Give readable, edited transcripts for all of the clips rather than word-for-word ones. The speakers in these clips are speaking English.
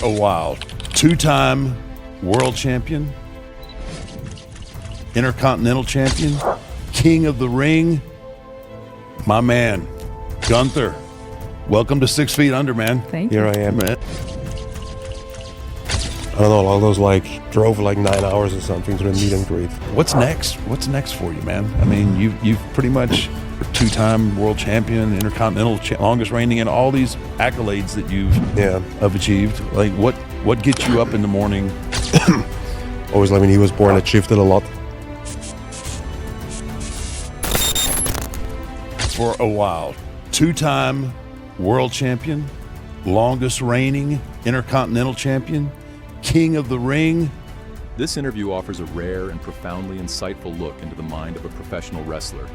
a while. Two-time world champion, intercontinental champion, king of the ring, my man, Gunther. Welcome to 6 Feet Under, man. Thank you. Here I am. Man. I don't know, all those drove 9 hours or something to the meet and greet. What's next? What's next for you, man? I mean, you've pretty much two-time world champion, intercontinental, longest reigning, and all these accolades that you've have achieved. Like, what gets you up in the morning? Always, when he was born, it shifted a lot. For a while, two-time world champion, longest reigning intercontinental champion, king of the ring. This interview offers a rare and profoundly insightful look into the mind of a professional wrestler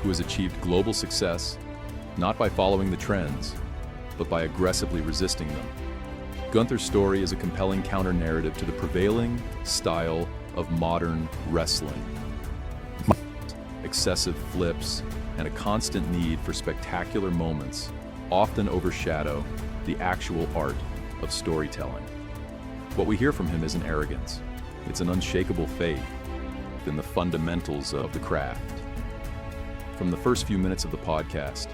who has achieved global success, not by following the trends, but by aggressively resisting them. Gunther's story is a compelling counter-narrative to the prevailing style of modern wrestling. Excessive flips and a constant need for spectacular moments often overshadow the actual art of storytelling. What we hear from him isn't arrogance. It's an unshakable faith in the fundamentals of the craft. From the first few minutes of the podcast,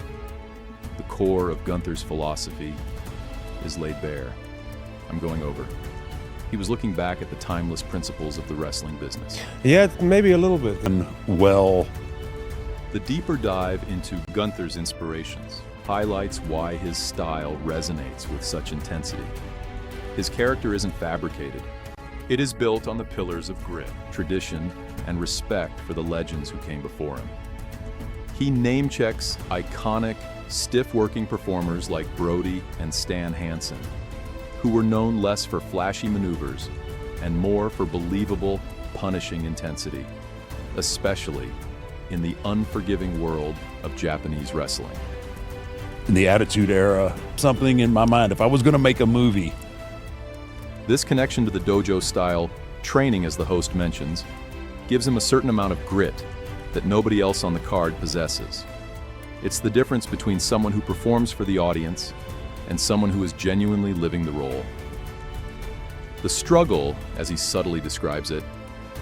the core of Gunther's philosophy is laid bare. I'm going over. He was looking back at the timeless principles of the wrestling business. Yeah, maybe a little bit. And well, The deeper dive into Gunther's inspirations highlights why his style resonates with such intensity. His character isn't fabricated. It is built on the pillars of grit, tradition, and respect for the legends who came before him. He name-checks iconic, stiff-working performers like Brody and Stan Hansen, who were known less for flashy maneuvers and more for believable, punishing intensity, especially in the unforgiving world of Japanese wrestling. in the Attitude Era, something in my mind, if I was going to make a movie. This connection to the dojo-style training, as the host mentions, gives him a certain amount of grit that nobody else on the card possesses. It's the difference between someone who performs for the audience and someone who is genuinely living the role. The struggle, as he subtly describes it,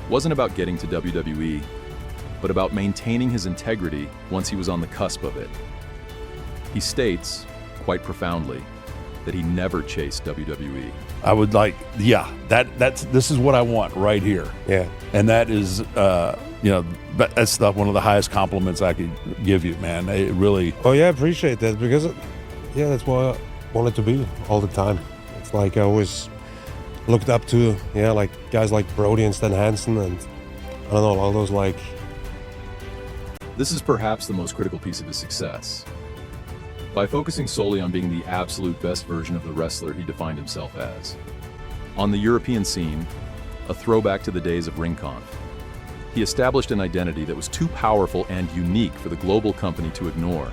wasn't about getting to WWE, but about maintaining his integrity once he was on the cusp of it. He states, quite profoundly, that he never chased WWE. I would this is what I want right here. Yeah. And that is, that's one of the highest compliments I could give you, man. It really. Oh yeah, I appreciate that because, that's what I wanted to be all the time. It's like I always looked up to, guys like Brody and Stan Hansen and, I don't know, all those This is perhaps the most critical piece of his success. By focusing solely on being the absolute best version of the wrestler he defined himself as. On the European scene, a throwback to the days of RingConf, he established an identity that was too powerful and unique for the global company to ignore.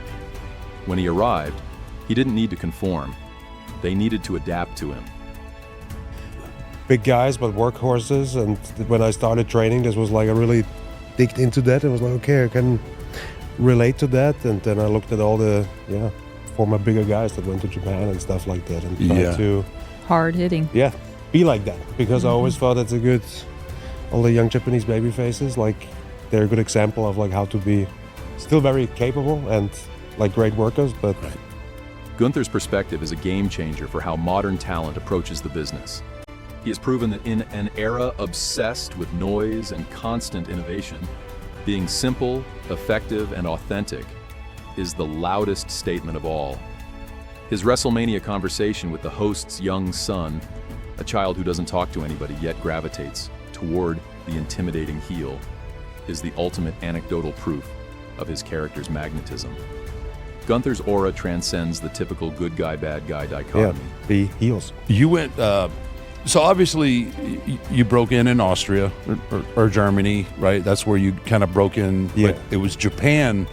When he arrived, he didn't need to conform. They needed to adapt to him. big guys, but workhorses. And when I started training, this was I really digged into that. It was okay, I can relate to that. And then I looked at all the, former bigger guys that went to Japan and stuff like that and tried to hard hitting. Be like that, because I always thought it's a good, all the young Japanese baby faces, they're a good example of how to be still very capable and great workers, but Gunther's perspective is a game changer for how modern talent approaches the business. He has proven that in an era obsessed with noise and constant innovation, being simple, effective, and authentic is the loudest statement of all. His WrestleMania conversation with the host's young son, a child who doesn't talk to anybody yet gravitates toward the intimidating heel, is the ultimate anecdotal proof of his character's magnetism. Gunther's aura transcends the typical good guy, bad guy dichotomy. the heels. You went, so obviously you broke in Austria or Germany, right? That's where you kind of broke in. Yeah. But it was Japan,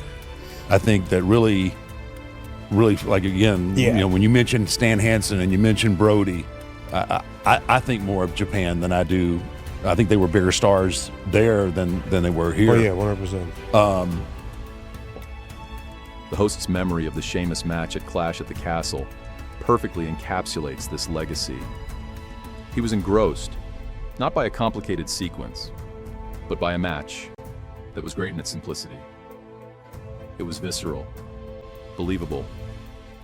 I think, that really, when you mentioned Stan Hansen and you mentioned Brody, I think more of Japan than I do. I think they were bigger stars there than they were here. Oh yeah, 100%. The host's memory of the Sheamus match at Clash at the Castle perfectly encapsulates this legacy. He was engrossed, not by a complicated sequence, but by a match that was great in its simplicity. It was visceral, believable,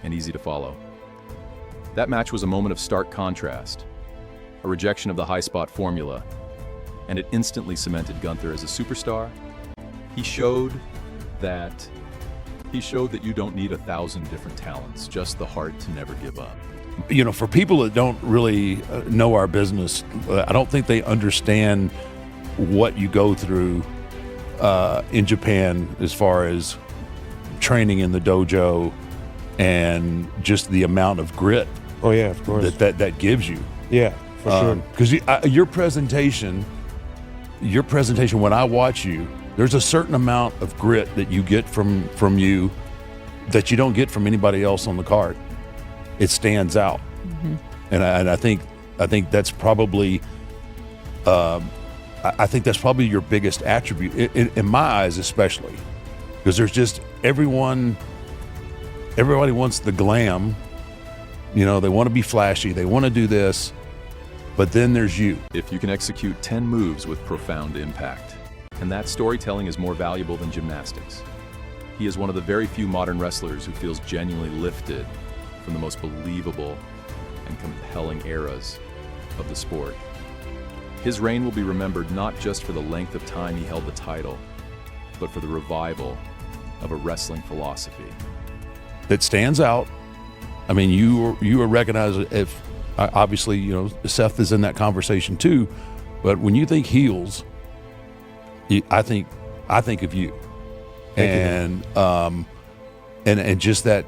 and easy to follow. That match was a moment of stark contrast, a rejection of the high spot formula, and it instantly cemented Gunther as a superstar. He showed that you don't need 1,000 different talents, just the heart to never give up. You know, for people that don't really know our business, I don't think they understand what you go through in Japan as far as training in the dojo and just the amount of grit. Oh yeah, of course. that gives you. Yeah, for sure. Because your presentation, when I watch you, there's a certain amount of grit that you get from you that you don't get from anybody else on the card. It stands out, and I think that's probably I think that's probably your biggest attribute in my eyes, especially because there's just everybody wants the glam. You know, they want to be flashy, they want to do this, but then there's you. If you can execute 10 moves with profound impact, and that storytelling is more valuable than gymnastics. He is one of the very few modern wrestlers who feels genuinely lifted from the most believable and compelling eras of the sport. His reign will be remembered not just for the length of time he held the title, but for the revival of a wrestling philosophy that stands out. I mean, you are recognized. If obviously, you know, Seth is in that conversation too, but when you think heels, I think of you, and just that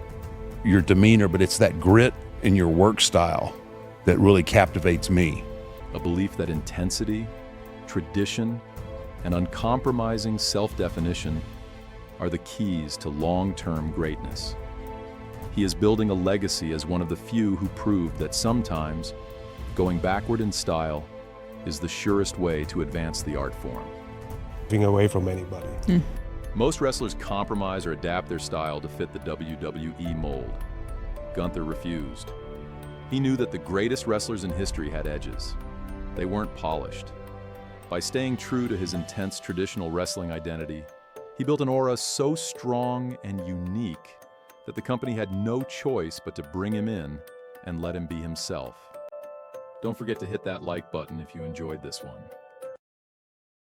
your demeanor, but it's that grit in your work style that really captivates me. A belief that intensity, tradition, and uncompromising self-definition are the keys to long-term greatness. He is building a legacy as one of the few who proved that sometimes going backward in style is the surest way to advance the art form. Moving away from anybody. Most wrestlers compromise or adapt their style to fit the WWE mold. Gunther refused. He knew that the greatest wrestlers in history had edges. They weren't polished. By staying true to his intense traditional wrestling identity, he built an aura so strong and unique that the company had no choice but to bring him in and let him be himself. Don't forget to hit that like button if you enjoyed this one.